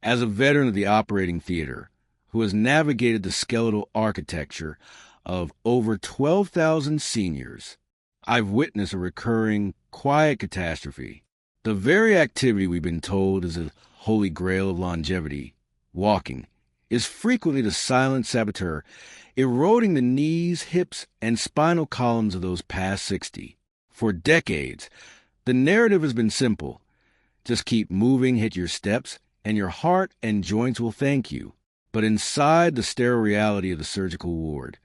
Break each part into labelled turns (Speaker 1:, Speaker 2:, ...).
Speaker 1: As a veteran of the operating theater who has navigated the skeletal architecture of over 12,000 seniors, I've witnessed a recurring, quiet catastrophe. The very activity we've been told is a holy grail of longevity, walking, is frequently the silent saboteur, eroding the knees, hips, and spinal columns of those past 60. For decades, the narrative has been simple. Just keep moving, hit your steps, and your heart and joints will thank you. But inside the sterile reality of the surgical ward,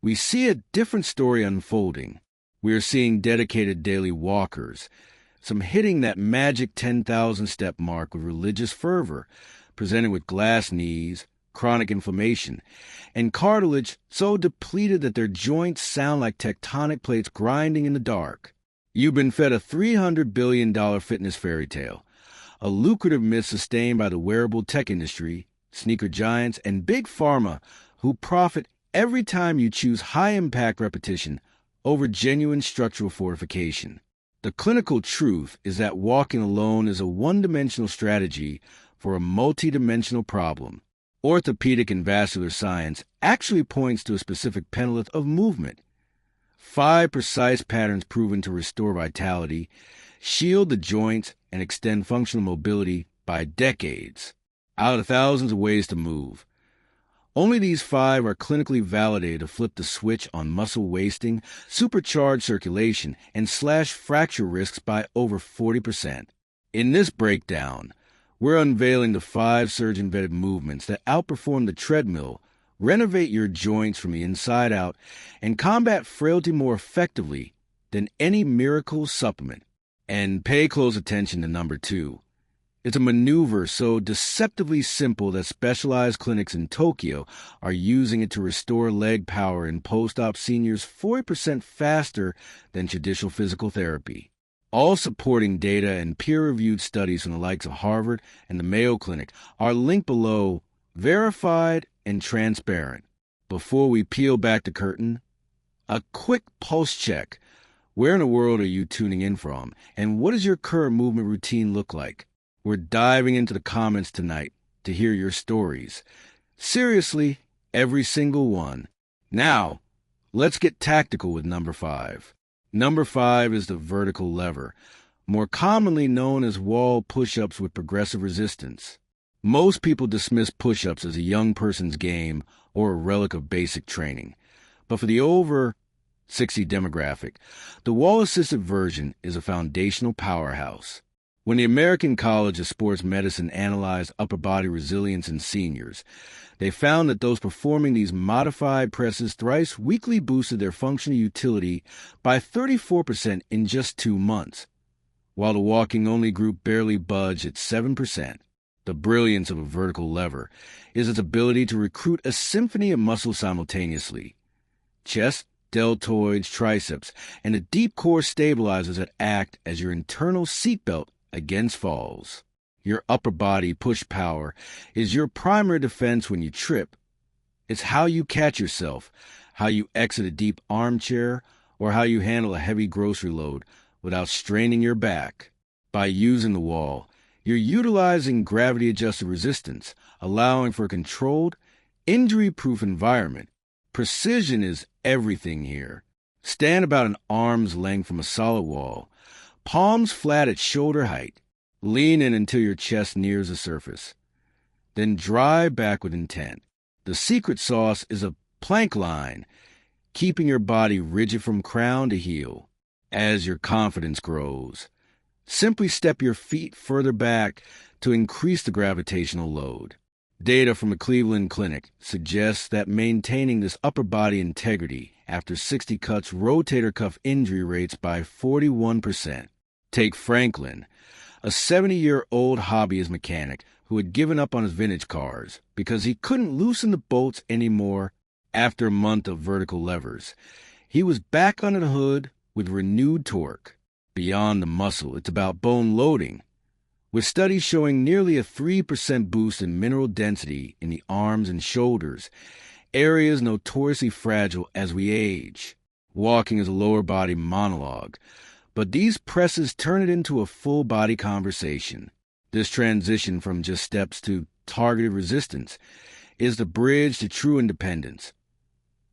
Speaker 1: we see a different story unfolding. We are seeing dedicated daily walkers, some hitting that magic 10,000 step mark with religious fervor, presented with glass knees, chronic inflammation, and cartilage so depleted that their joints sound like tectonic plates grinding in the dark. You've been fed a $300 billion fitness fairy tale, a lucrative myth sustained by the wearable tech industry, sneaker giants, and big pharma who profit every time you choose high-impact repetition over genuine structural fortification. The clinical truth is that walking alone is a one-dimensional strategy for a multi-dimensional problem. Orthopedic and vascular science actually points to a specific Pentalith of Movement. 5 precise patterns proven to restore vitality, shield the joints, and extend functional mobility by decades. Out of thousands of ways to move, only these 5 are clinically validated to flip the switch on muscle wasting, supercharge circulation, and slash fracture risks by over 40%. In this breakdown, we're unveiling the 5 surgeon-vetted movements that outperform the treadmill, renovate your joints from the inside out, and combat frailty more effectively than any miracle supplement. And pay close attention to number 2. It's a maneuver so deceptively simple that specialized clinics in Tokyo are using it to restore leg power in post-op seniors 40% faster than traditional physical therapy. All supporting data and peer-reviewed studies from the likes of Harvard and the Mayo Clinic are linked below, verified and transparent. Before we peel back the curtain, a quick pulse check. Where in the world are you tuning in from, and what does your current movement routine look like? We're diving into the comments tonight to hear your stories. Seriously, every single one. Now, let's get tactical with number 5. Number 5 is the vertical lever, more commonly known as wall push-ups with progressive resistance. Most people dismiss push-ups as a young person's game or a relic of basic training. But for the over 60 demographic, the wall-assisted version is a foundational powerhouse. When the American College of Sports Medicine analyzed upper body resilience in seniors, they found that those performing these modified presses thrice weekly boosted their functional utility by 34% in just 2 months, while the walking-only group barely budged at 7%. The brilliance of a vertical lever is its ability to recruit a symphony of muscles simultaneously. Chest, deltoids, triceps, and the deep core stabilizers that act as your internal seatbelt against falls. Your upper body push power is your primary defense when you trip. It's how you catch yourself, how you exit a deep armchair, or how you handle a heavy grocery load without straining your back. By using the wall, you're utilizing gravity-adjusted resistance, allowing for a controlled, injury-proof environment. Precision is everything here. Stand about an arm's length from a solid wall, palms flat at shoulder height. Lean in until your chest nears the surface. Then drive back with intent. The secret sauce is a plank line, keeping your body rigid from crown to heel. As your confidence grows, simply step your feet further back to increase the gravitational load. Data from the Cleveland Clinic suggests that maintaining this upper body integrity after 60 cuts rotator cuff injury rates by 41%. Take Franklin, a 70-year-old hobbyist mechanic who had given up on his vintage cars because he couldn't loosen the bolts anymore after a month of vertical levers. He was back under the hood with renewed torque. Beyond the muscle, it's about bone loading, with studies showing nearly a 3% boost in mineral density in the arms and shoulders, areas notoriously fragile as we age. Walking is a lower body monologue, but these presses turn it into a full-body conversation. This transition from just steps to targeted resistance is the bridge to true independence,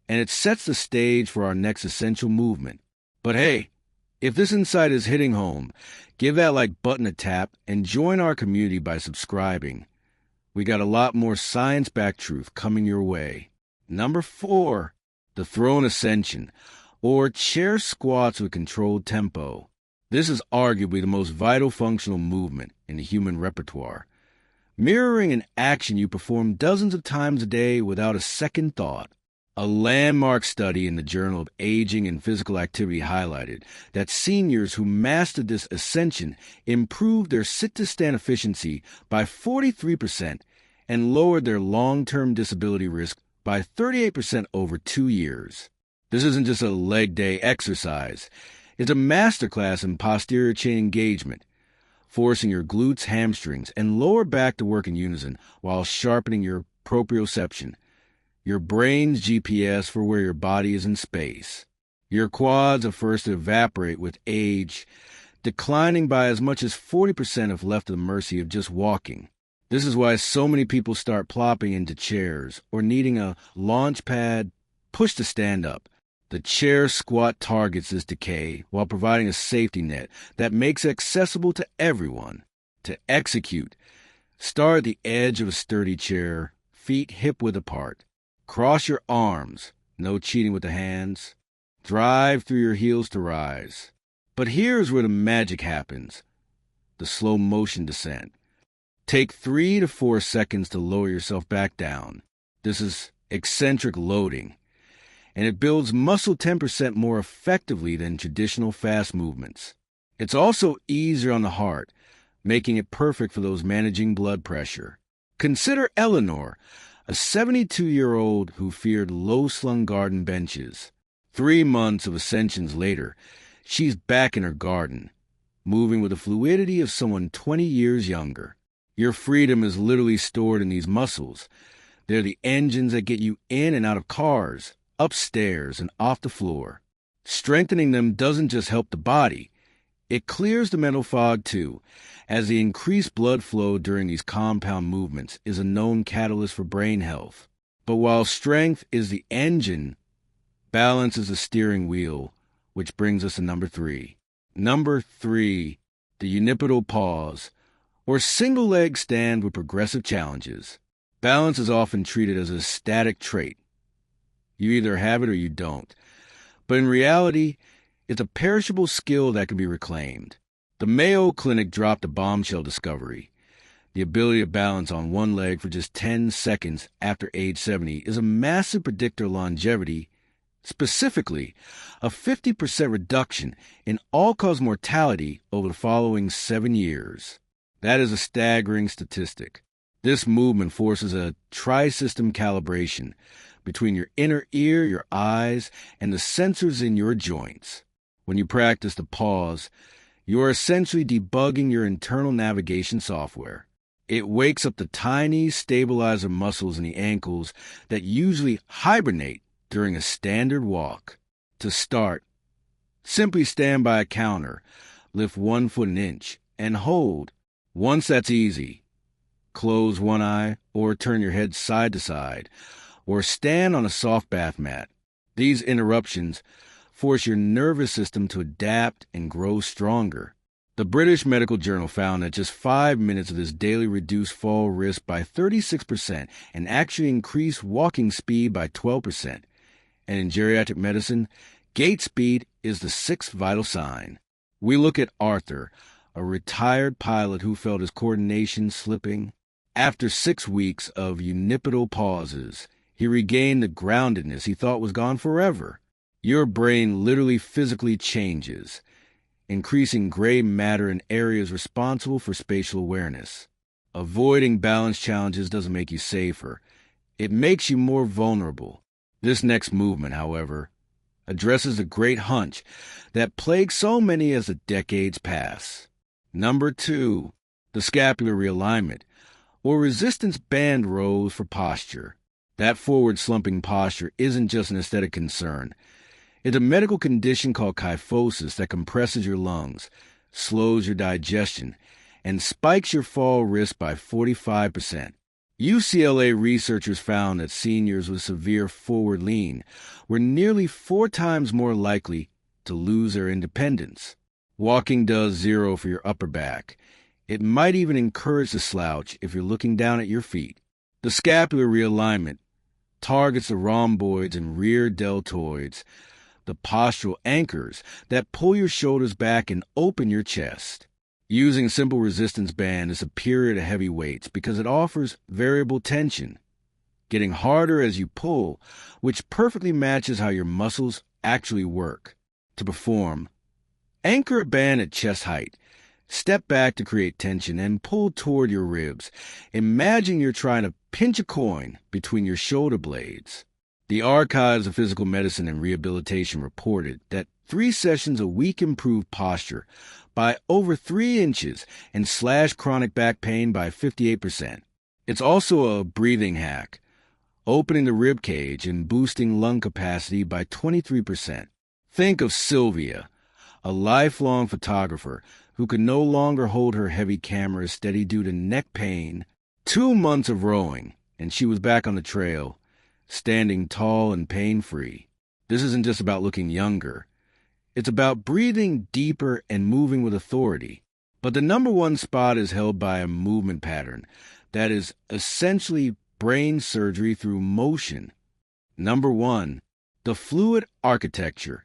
Speaker 1: and it sets the stage for our next essential movement. But hey, if this insight is hitting home, give that like button a tap and join our community by subscribing. We got a lot more science-backed truth coming your way. Number 4, the throne ascension, or chair squats with controlled tempo. This is arguably the most vital functional movement in the human repertoire, mirroring an action you perform dozens of times a day without a second thought. A landmark study in the Journal of Aging and Physical Activity highlighted that seniors who mastered this ascension improved their sit-to-stand efficiency by 43% and lowered their long-term disability risk by 38% over 2 years. This isn't just a leg day exercise. It's a masterclass in posterior chain engagement, forcing your glutes, hamstrings, and lower back to work in unison while sharpening your proprioception, your brain's GPS for where your body is in space. Your quads are first to evaporate with age, declining by as much as 40% if left to the mercy of just walking. This is why so many people start plopping into chairs or needing a launch pad push to stand up. The chair squat targets this decay while providing a safety net that makes it accessible to everyone. To execute, start at the edge of a sturdy chair, feet hip-width apart. Cross your arms, no cheating with the hands. Drive through your heels to rise. But here's where the magic happens, the slow motion descent. Take 3 to 4 seconds to lower yourself back down. This is eccentric loading, and it builds muscle 10% more effectively than traditional fast movements. It's also easier on the heart, making it perfect for those managing blood pressure. Consider Eleanor, a 72-year-old who feared low-slung garden benches. 3 months of ascensions later, she's back in her garden, moving with the fluidity of someone 20 years younger. Your freedom is literally stored in these muscles. They're the engines that get you in and out of cars, upstairs and off the floor. Strengthening them doesn't just help the body, it clears the mental fog too, as the increased blood flow during these compound movements is a known catalyst for brain health. But while strength is the engine, balance is the steering wheel, which brings us to number 3. Number 3, the unipedal pause, or single leg stand with progressive challenges. Balance is often treated as a static trait. You either have it or you don't. But in reality, it's a perishable skill that can be reclaimed. The Mayo Clinic dropped a bombshell discovery. The ability to balance on one leg for just 10 seconds after age 70 is a massive predictor of longevity, specifically a 50% reduction in all-cause mortality over the following 7 years. That is a staggering statistic. This movement forces a tri-system calibration between your inner ear, your eyes, and the sensors in your joints. When you practice the pause, you are essentially debugging your internal navigation software. It wakes up the tiny stabilizer muscles in the ankles that usually hibernate during a standard walk. To start, simply stand by a counter, lift 1 foot an inch, and hold. Once that's easy, close one eye or turn your head side to side, or stand on a soft bath mat. These interruptions force your nervous system to adapt and grow stronger. The British Medical Journal found that just 5 minutes of this daily reduced fall risk by 36% and actually increased walking speed by 12%. And in geriatric medicine, gait speed is the 6th vital sign. We look at Arthur, a retired pilot who felt his coordination slipping. After 6 weeks of unipedal pauses, he regained the groundedness he thought was gone forever. Your brain literally physically changes, increasing gray matter in areas responsible for spatial awareness. Avoiding balance challenges doesn't make you safer. It makes you more vulnerable. This next movement, however, addresses a great hunch that plagues so many as the decades pass. Number 2, the scapular realignment, or resistance band rows for posture. That forward slumping posture isn't just an aesthetic concern. It's a medical condition called kyphosis that compresses your lungs, slows your digestion, and spikes your fall risk by 45%. UCLA researchers found that seniors with severe forward lean were nearly 4 times more likely to lose their independence. Walking does zero for your upper back. It might even encourage the slouch if you're looking down at your feet. The scapular realignment targets the rhomboids and rear deltoids, the postural anchors that pull your shoulders back and open your chest. Using simple resistance band is superior to heavy weights because it offers variable tension, getting harder as you pull, which perfectly matches how your muscles actually work. To perform, anchor a band at chest height. Step back to create tension and pull toward your ribs. Imagine you're trying to pinch a coin between your shoulder blades. The Archives of Physical Medicine and Rehabilitation reported that 3 sessions a week improved posture by over 3 inches and slashed chronic back pain by 58%. It's also a breathing hack, opening the rib cage and boosting lung capacity by 23%. Think of Sylvia, a lifelong photographer who could no longer hold her heavy camera steady due to neck pain. 2 months of rowing, and she was back on the trail, standing tall and pain-free. This isn't just about looking younger. It's about breathing deeper and moving with authority. But the number one spot is held by a movement pattern that is essentially brain surgery through motion. Number 1, the fluid architecture,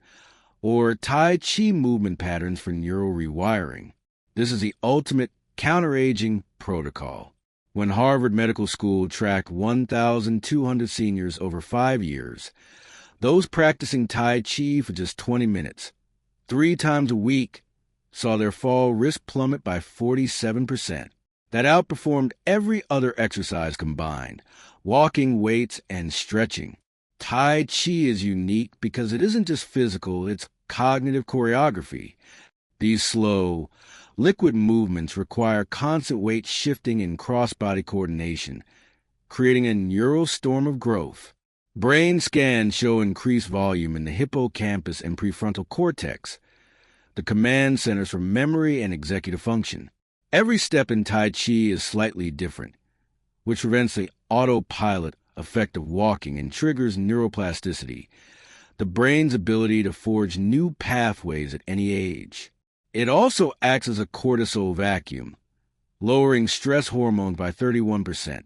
Speaker 1: or Tai Chi movement patterns for neural rewiring. This is the ultimate counteraging protocol. When Harvard Medical School tracked 1,200 seniors over 5 years, those practicing Tai Chi for just 20 minutes, 3 times a week, saw their fall risk plummet by 47%. That outperformed every other exercise combined, walking, weights, and stretching. Tai Chi is unique because it isn't just physical, it's cognitive choreography. These slow, liquid movements require constant weight shifting and cross-body coordination, creating a neural storm of growth. Brain scans show increased volume in the hippocampus and prefrontal cortex, the command centers for memory and executive function. Every step in Tai Chi is slightly different, which prevents the autopilot effect of walking and triggers neuroplasticity, the brain's ability to forge new pathways at any age. It also acts as a cortisol vacuum, lowering stress hormones by 31%,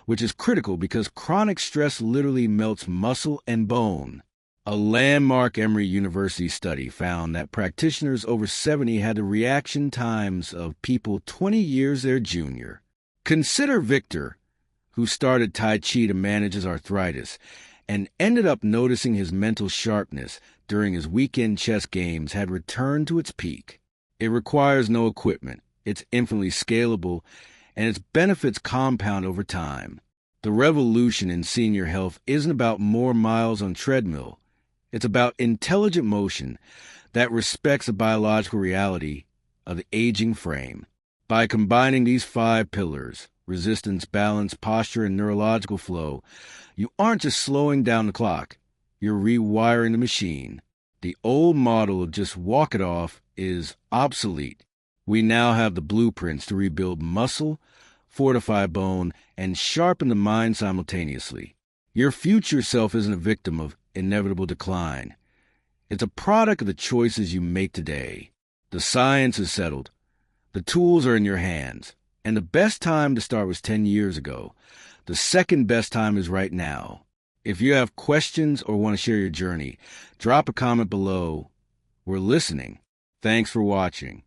Speaker 1: which is critical because chronic stress literally melts muscle and bone. A landmark Emory University study found that practitioners over 70 had the reaction times of people 20 years their junior. Consider Victor, who started Tai Chi to manage his arthritis and ended up noticing his mental sharpness during his weekend chess games had returned to its peak. It requires no equipment, it's infinitely scalable, and its benefits compound over time. The revolution in senior health isn't about more miles on treadmill. It's about intelligent motion that respects the biological reality of the aging frame. By combining these 5 pillars, resistance, balance, posture, and neurological flow, you aren't just slowing down the clock, you're rewiring the machine. The old model of just walk it off is obsolete. We now have the blueprints to rebuild muscle, fortify bone, and sharpen the mind simultaneously. Your future self isn't a victim of inevitable decline. It's a product of the choices you make today. The science is settled. The tools are in your hands. And the best time to start was 10 years ago. The second best time is right now. If you have questions or want to share your journey, drop a comment below. We're listening. Thanks for watching.